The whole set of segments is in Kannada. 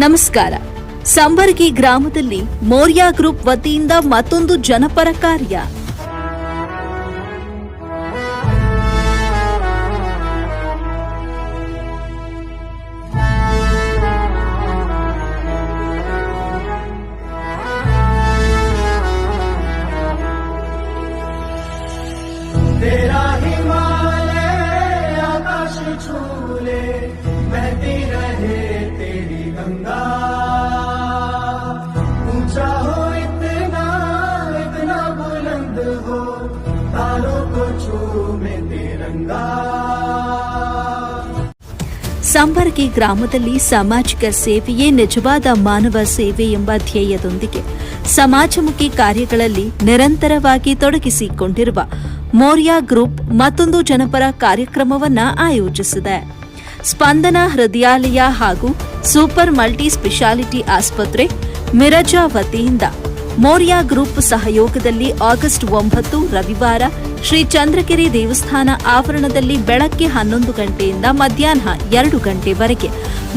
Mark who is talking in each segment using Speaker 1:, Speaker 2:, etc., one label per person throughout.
Speaker 1: ನಮಸ್ಕಾರ. ಸಂಬರ್ಗಿ ಗ್ರಾಮದಲ್ಲಿ ಮೌರ್ಯ ಗ್ರೂಪ್ ವತಿಯಿಂದ ಮತ್ತೊಂದು ಜನಪರ ಕಾರ್ಯ.
Speaker 2: तेरा हिमालय आकाश छूले बहती रहे तेरी गंगा ऊंचा हो इतना इतना बुलंद हो तारों को छूमे तिरंगा.
Speaker 1: ಸಂಬರ್ಗಿ ಗ್ರಾಮದಲ್ಲಿ ಸಾಮಾಜಿಕ ಸೇವೆಯೇ ನಿಜವಾದ ಮಾನವ ಸೇವೆ ಎಂಬ ಧ್ಯೇಯದೊಂದಿಗೆ ಸಮಾಜಮುಖಿ ಕಾರ್ಯಗಳಲ್ಲಿ ನಿರಂತರವಾಗಿ ತೊಡಗಿಸಿಕೊಂಡಿರುವ ಮೌರ್ಯ ಗ್ರೂಪ್ ಮತ್ತೊಂದು ಜನಪರ ಕಾರ್ಯಕ್ರಮವನ್ನು ಆಯೋಜಿಸಿದೆ. ಸ್ಪಂದನ ಹೃದಯಾಲಯ ಹಾಗೂ ಸೂಪರ್ ಮಲ್ಟಿ ಸ್ಪೆಷಾಲಿಟಿ ಆಸ್ಪತ್ರೆ ಮಿರಜಾ ವತಿಯಿಂದ ಮೌರ್ಯ ಗ್ರೂಪ್ ಸಹಯೋಗದಲ್ಲಿ ಆಗಸ್ಟ್ 9 ರವಿವಾರ ಶ್ರೀ ಚಂದ್ರಗಿರಿ ದೇವಸ್ಥಾನ ಆವರಣದಲ್ಲಿ ಬೆಳಗ್ಗೆ 11 ಗಂಟೆಯಿಂದ ಮಧ್ಯಾಹ್ನ 2 ಗಂಟೆವರೆಗೆ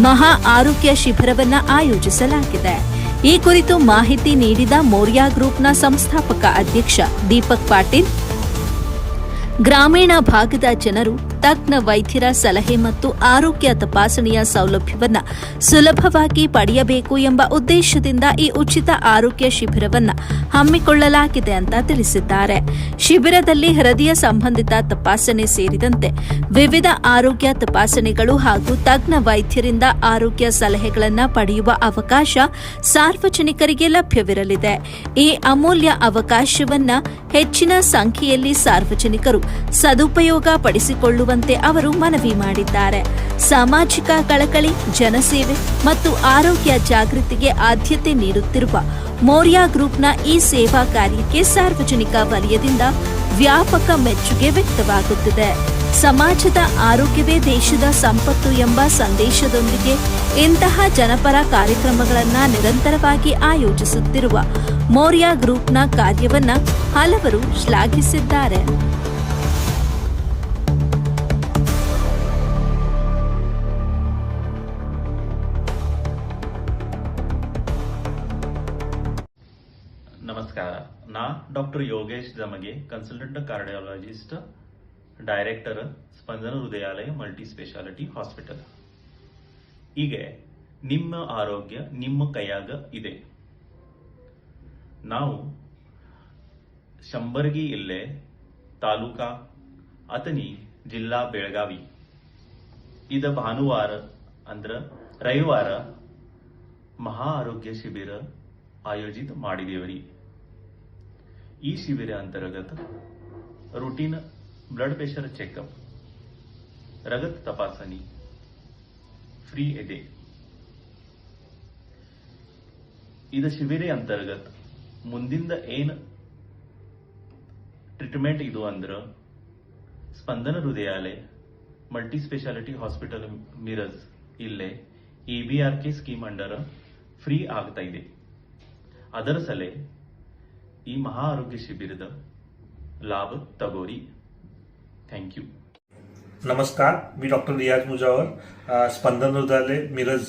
Speaker 1: ಮಹಾ ಆರೋಗ್ಯ ಶಿಬಿರವನ್ನು ಆಯೋಜಿಸಲಾಗಿದೆ. ಈ ಕುರಿತು ಮಾಹಿತಿ ನೀಡಿದ ಮೌರ್ಯ ಗ್ರೂಪ್ನ ಸಂಸ್ಥಾಪಕ ಅಧ್ಯಕ್ಷ ದೀಪಕ್ ಪಾಟೀಲ್, ಗ್ರಾಮೀಣ ಭಾಗದ ಜನರು ತಜ್ಞ ವೈದ್ಯರ ಸಲಹೆ ಮತ್ತು ಆರೋಗ್ಯ ತಪಾಸಣೆಯ ಸೌಲಭ್ಯವನ್ನು ಸುಲಭವಾಗಿ ಪಡೆಯಬೇಕು ಎಂಬ ಉದ್ದೇಶದಿಂದ ಈ ಉಚಿತ ಆರೋಗ್ಯ ಶಿಬಿರವನ್ನು ಹಮ್ಮಿಕೊಳ್ಳಲಾಗಿದೆ ಅಂತ ತಿಳಿಸಿದ್ದಾರೆ. ಶಿಬಿರದಲ್ಲಿ ಹೃದಯ ಸಂಬಂಧಿತ ತಪಾಸಣೆ ಸೇರಿದಂತೆ ವಿವಿಧ ಆರೋಗ್ಯ ತಪಾಸಣೆಗಳು ಹಾಗೂ ತಜ್ಞ ವೈದ್ಯರಿಂದ ಆರೋಗ್ಯ ಸಲಹೆಗಳನ್ನು ಪಡೆಯುವ ಅವಕಾಶ ಸಾರ್ವಜನಿಕರಿಗೆ ಲಭ್ಯವಿರಲಿದೆ. ಈ ಅಮೂಲ್ಯ ಅವಕಾಶವನ್ನು ಹೆಚ್ಚಿನ ಸಂಖ್ಯೆಯಲ್ಲಿ ಸಾರ್ವಜನಿಕರು ಸದುಪಯೋಗ ಪಡಿಸಿಕೊಳ್ಳುವಂತೆ ಅವರು ಮನವಿ ಮಾಡಿದ್ದಾರೆ. ಸಾಮಾಜಿಕ ಕಳಕಳಿ, ಜನಸೇವೆ ಮತ್ತು ಆರೋಗ್ಯ ಜಾಗೃತಿಗೆ ಆದ್ಯತೆ ನೀಡುತ್ತಿರುವ ಮೌರ್ಯ ಗ್ರೂಪ್ನ ಈ ಸೇವಾ ಕಾರ್ಯಕ್ಕೆ ಸಾರ್ವಜನಿಕ ವಲಯದಿಂದ ವ್ಯಾಪಕ ಮೆಚ್ಚುಗೆ ವ್ಯಕ್ತವಾಗುತ್ತಿದೆ. ಸಮಾಜದ ಆರೋಗ್ಯವೇ ದೇಶದ ಸಂಪತ್ತು ಎಂಬ ಸಂದೇಶದೊಂದಿಗೆ ಇಂತಹ ಜನಪರ ಕಾರ್ಯಕ್ರಮಗಳನ್ನು ನಿರಂತರವಾಗಿ ಆಯೋಜಿಸುತ್ತಿರುವ ಮೌರ್ಯ ಗ್ರೂಪ್ನ ಕಾರ್ಯವನ್ನು ಹಲವರು ಶ್ಲಾಘಿಸಿದ್ದಾರೆ.
Speaker 3: ನಮಸ್ಕಾರ. ನಾ doctor Yogesh Jamge, consultant cardiologist, director, Spandana Hrudayalaya multi speciality hospital. ಈಗ ನಿಮ್ಮ ಆರೋಗ್ಯ ನಿಮ್ಮ ಕೈಯಾಗ ಇದೆ. ನಾವು ಶಂಬರ್ಗಿ ಇಲ್ಲೇ ತಾಲೂಕಾ ಅತನಿ ಜಿಲ್ಲಾ ಬೆಳಗಾವಿ ಇದ ಭಾನುವಾರ ಅಂದ್ರ ರವಿವಾರ ಮಹಾ ಆರೋಗ್ಯ ಶಿಬಿರ ಆಯೋಜಿತ ಮಾಡಿದೇವರಿ. ಈ ಶಿಬಿರ अंतर्गत रूटीन ब्लड प्रेशर चेकअप, रगत तपासणी ಫ್ರೀ ಇದೆ. ಇದು ಶಿಬಿರ अंतर्गत ಮುಂದಿಂದ ಏನು ಟ್ರೀಟ್ಮೆಂಟ್ ಇದು ಅಂದ್ರೆ Spandana Hrudayalaya multi speciality hospital Miraj ಇಲ್ಲೇ EBRK ಸ್ಕೀಮ್ ಅಂಡರ್ ಫ್ರೀ ಆಗ್ತಾ ಇದೆ. ಅದರ ಸಲೇ ಈ ಮಹಾ ಆರೋಗ್ಯ ಶಿಬಿರದ लाभ तगोरी. Thank you.
Speaker 4: नमस्कार, मी डॉक्टर रियाज मुजावर, स्पंदन हृदयालय मिरज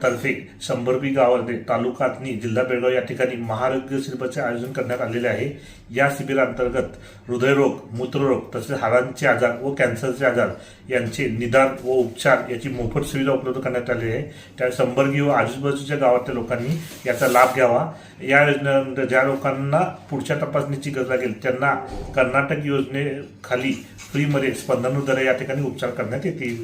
Speaker 4: तर्फे शंभरपी गावामध्ये तालुकातनी जिल्हा बेळगाव या ठिकाणी महाआरोग्य शिबिराचे आयोजन करण्यात आलेले आहे. या शिबिरांतर्गत हृदयरोग, मूत्ररोग तसेच हाडांचे आजार व कॅन्सरचे आजार यांचे निदान व उपचार याची मोफत सुविधा उपलब्ध करण्यात आली आहे. त्या शंभरगी व आजूबाजूच्या गावातल्या लोकांनी याचा लाभ घ्यावा. या योजनेनंतर ज्या लोकांना पुढच्या तपासणीची गरज लागेल त्यांना कर्नाटक योजनेखाली फ्रीमध्ये स्पंदन हृदय या ठिकाणी उपचार करण्यात येतील.